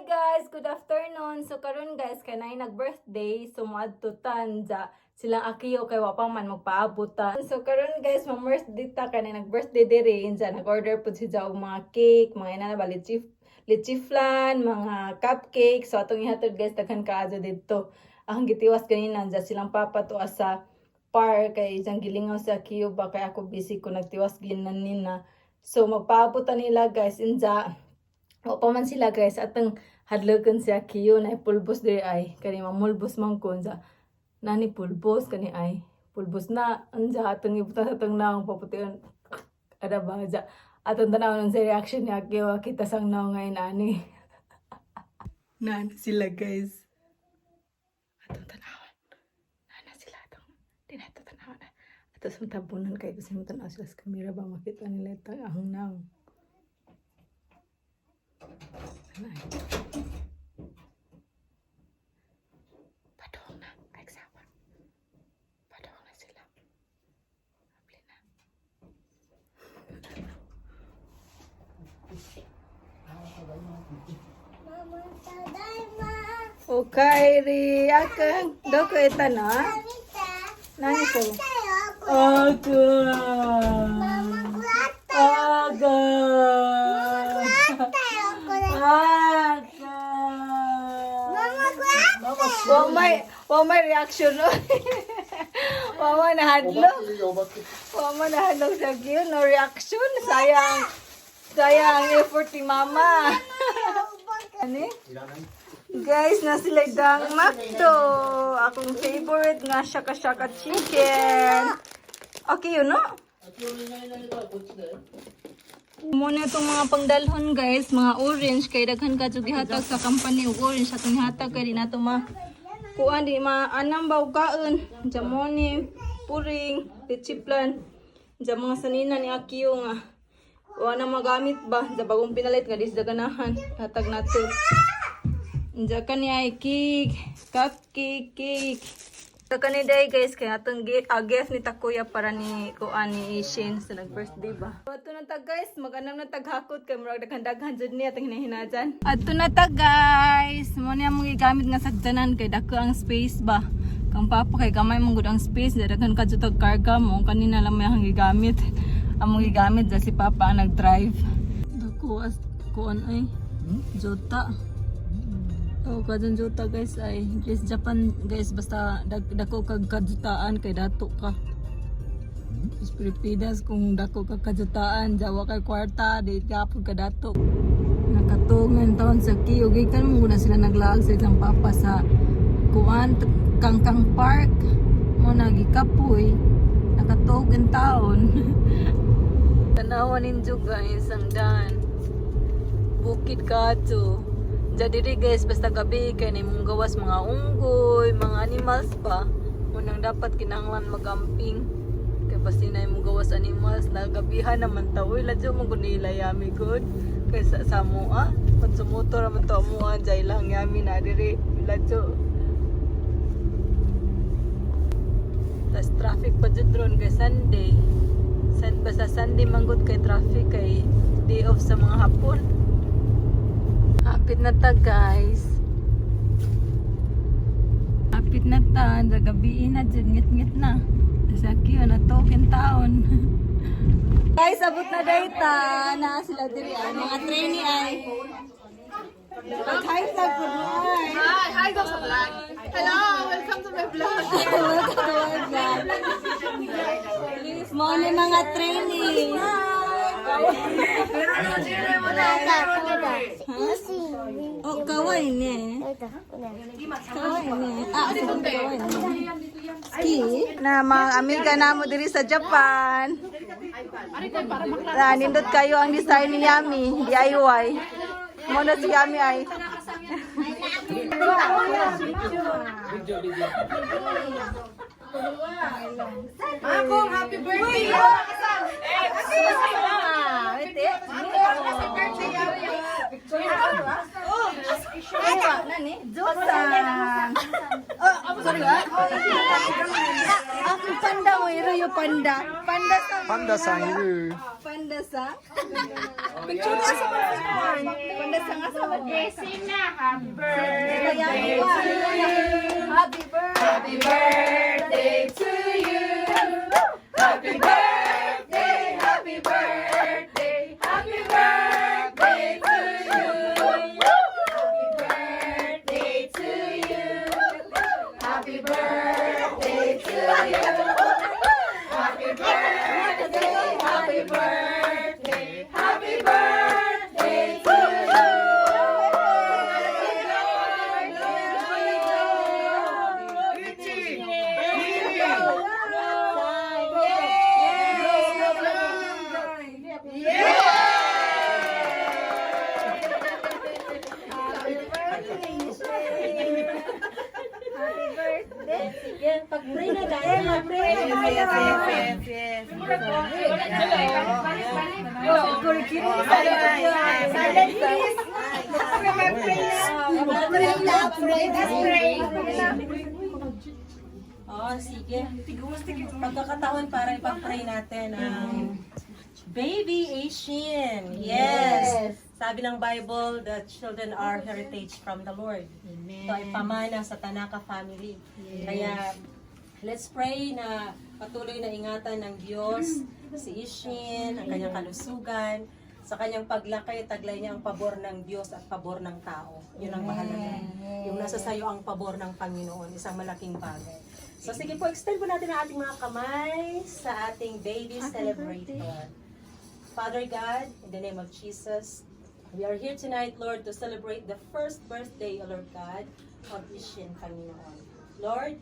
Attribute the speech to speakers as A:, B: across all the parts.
A: guys, good afternoon. So karon guys, kanay nag-birthday, so moadtutan ja silang akiyo kay wa pa man magpaabutan. So karon guys, birthday ta kanay nag-birthday diri inja nag-order pud si og mga cake, mga ina na litchi flan, mga cupcake. So atong ihatod guys daghan kaayo didto. Ang gitiwas ganina ja silang papa to asa park kay isang gilingaw sa akiyo ba kay ako busy ko nagtiwas ginan nina. So magpaabutan nila guys inja. O pa man sila guys, atang hadlogan siya kiyo na pulbos diri ay kani mamulbos man kun sa nani pulbos kani ay pulbos na anja atong ibutan sa atong naong papution ada ba ja atong tanawon sa reaction niya kiyo kita sang naong ngayon ani nan sila guys atong tanawon nana sila atong dinato tanawon ato sa tabunan kay kasi mo tanaw sila sa kamera ba makita nila itang ahong naong. Padong na, kay sawa. Padong na sila. Abli na.
B: Mama, tadaima.
A: Okay, ri akang doko ita na.
B: Mamita.
A: Nani ko?
B: Tayo ako.
A: Aga.
B: Mama, kulat
A: Aga.
B: tayo ako.
A: Aga.
B: Mama, kulat.
A: Wa may reaction no. Wa may nahadlok. Wa may nahadlok sa giyon no reaction. Sayang effort ni mama. Ani? Guys, nasiligdang makto. Akong favorite nga shaka-shaka chicken. Okay yun, no? Muna itong mga pangdalhon, guys. Mga orange. Kay daghan ka gihatag sa company og orange. Atong hatag kay di nato kuan di anang bawgaon. Jamoni, puring, litchiplan. Diyan mga sanina ni Akiyo nga. Wala na magamit ba? Sa bagong pinalit nga dis daganahan. Hatag nato. Diyan ka niya ay cake, cupcake, cake. So kaniday guys, kaya atong gift ni Takuya para ni kuan ni Ishin sa nag-birthday ba. So ato na ta guys, mag-anam na taghakot kay murag daghan-daghan jud ni atong hinahinadyan. Ato na ta guys, mo ni among gigamit nga sagdanan kay dako ang space ba. Kang papa kay gamay mong gud ang space, daghan ka jud tag karga mo kanina lang may ang gigamit. Among gigamit sa si papa ang nag-drive. Dako as kuan ay jota. Oh, kadyan juta guys ay English Japan guys basta dako kag kajutaan kay dato ka. Is Pilipinas kung dako kag kajutaan jawa kay kwarta di gapon ka dato. Nakatugan taon sa Kiyo gikan mo na sila naglaag sa isang papa sa kuan Kangkang Park mo nagikapoy nakatugan taon. Tanawan ninyo guys ang dan Bukid Kato. Jadi guys, basta gabi kay mong gawas mga unggoy, mga animals pa. Munang dapat kinahanglan magamping. Kay basta na mong gawas animals na gabihan naman tawo. Ladyo mo kun ilayami good. Kay sa moa, pag sumutor man to moa jay lang yami na diri. Ladyo. Tas traffic pa jud ron kay Sunday. Basta Sunday manggod kay traffic kay day off sa mga hapon. Hapit na ta guys. Hapit na ta. Sa gabi na dyan. Ngit-ngit na. Sa kiyo na token taon. Guys, abot na data. Na sila diri. Mga trainee ay. Mag-hi sa good morning.
C: Hi, go sa vlog. Hello, welcome to my vlog.
A: Welcome to my vlog. Mga ni mga trainee. Oh, kawai ni. Kawai ni. Kawai ni. Ski na mga amiga namo diri sa Japan. Nindot kayo ang design ni Yami, DIY. Mo na si Yami ay.
C: Ako, happy birthday!
A: Ang panda mo, iro panda. Panda sa.
D: Panda sa iru.
A: Panda sa. Picture sa. Panda sa nga sa.
C: Gising na, Happy birthday
A: Kaya,
C: to you.
A: Happy birthday.
C: Happy birthday to you. Happy birthday, happy birthday, happy birthday to you. Happy birthday to you. Happy birthday to you. Happy birthday, happy birthday, happy birthday to you.
A: Sige, pag-pray na tayo. Mag-pray na tayo.
D: Oh, sige. Pagkakataon para ipag-pray natin ang Baby Asian. Yes. Sabi ng Bible, the children are heritage from the Lord. Ito ay pamana sa Tanaka family. Kaya, let's pray na patuloy na ingatan ng Diyos si Ishin, ang kanyang kalusugan, sa kanyang paglaki, taglay niya ang pabor ng Diyos at pabor ng tao. Yun ang mahalaga. Yung nasa sayo ang pabor ng Panginoon, isang malaking bagay. So sige po, extend po natin ang ating mga kamay sa ating baby celebrator. Father God, in the name of Jesus, we are here tonight, Lord, to celebrate the first birthday, Lord God, of Ishin, Panginoon. Lord,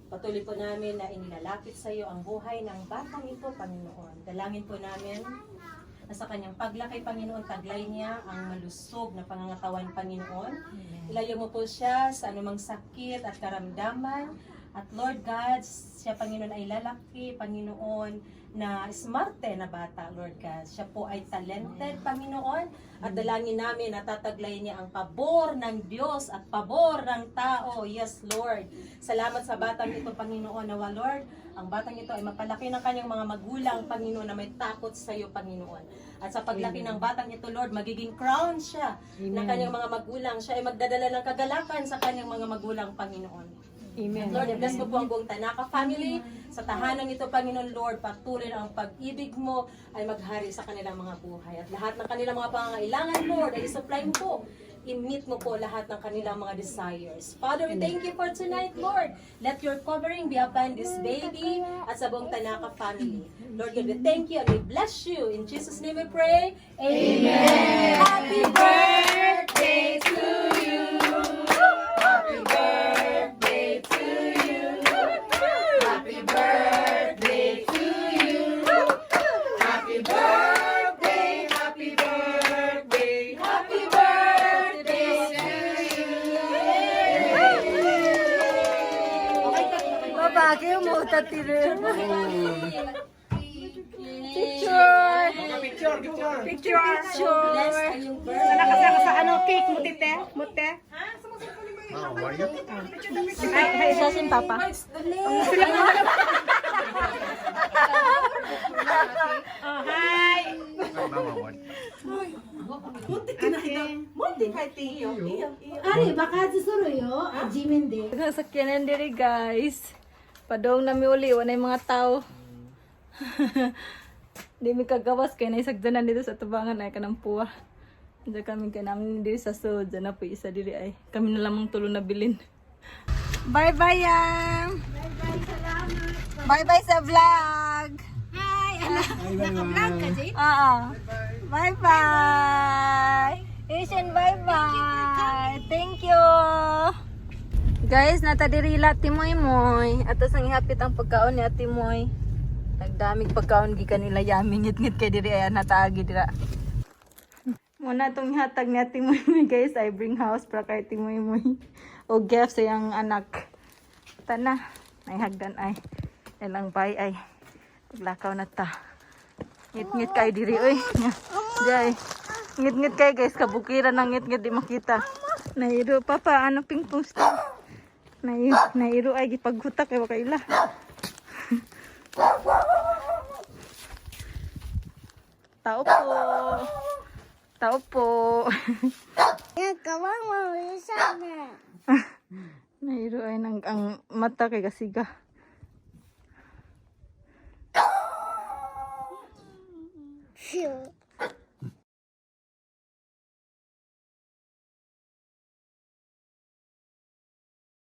D: patuloy po namin na inilalapit sa iyo ang buhay ng batang ito, Panginoon. Dalangin po namin na sa kanyang paglaki, Panginoon, taglay niya ang malusog na pangangatawan, Panginoon. Ilayo mo po siya sa anumang sakit at karamdaman. At Lord God, siya, Panginoon, ay lalaki, Panginoon, na smarte na bata, Lord God. Siya po ay talented, Panginoon, at dalangin namin na tataglay niya ang pabor ng Diyos at pabor ng tao. Yes, Lord. Salamat sa batang ito, Panginoon, nawa, Lord, ang batang ito ay mapalaki ng kanyang mga magulang, Panginoon, na may takot sa iyo, Panginoon. At sa paglaki ng batang ito, Lord, magiging crown siya ng kanyang mga magulang. Siya ay magdadala ng kagalakan sa kanyang mga magulang, Panginoon. Amen. Lord, bless mo po ang buong Tanaka family. Sa tahanan ito, Panginoon, Lord, patuloy na ang pag-ibig mo ay maghari sa kanilang mga buhay. At lahat ng kanilang mga pangangailangan, Lord, ay supply mo po. I-meet mo po lahat ng kanilang mga desires. Father, we thank you for tonight, Lord. Let your covering be upon this baby at sa buong Tanaka family. Lord, we thank you and we bless you. In Jesus' name we pray. Amen. Happy birthday to you. Happy birthday to you. Happy birthday to you. Happy birthday, happy birthday, happy birthday to you.
A: Babagi mo tatire. Picture. Picture.
D: Nakasama
C: Sa ano, cake, mutite? Mute?
E: Mom, what are you?
A: Ay, sasin papa.
C: Hi!
E: Mama, what?
B: Ari, baka susuruyo, Jiminde.
A: Nasakyanan diri guys. Padong nami uli, wala yung mga tao. Di mi kagawas kay naisagdanan dito sa tubangan ay kanang puwa. Diyan kami namin diri sa sud, diyan na po isa diri ay. Kami na lamang tulo na bilin. Bye bye yang. Bye bye, salamat. Bye bye sa vlog.
B: Hi, ala. Naka-vlog ka, Jay?
A: Oo. Bye bye. Asian bye bye. Thank you. Guys, natadirila Timoy Moy. Atos ang ihapit ang pagkaon ni Ate Moy. Nagdamig pagkaon gi kanila yami ngit-ngit kay diri ay nataagi dira. Muna tong hatag ni Ate Moy Moy guys, I bring house para kay Ate Moy Moy. O gift sa yang anak. Tana, ay hagdan ay. Ilang bay ay. Paglakaw na ta. Ngit-ngit kay diri oy. Jay. Ngit-ngit kay guys, kabukiran ng ngit-ngit di makita. Nairo papa ano ping post. Nairo ay gipaghutak kay wakaila. Tao po. Tao po. Nahiro ay ang mata kay kasiga.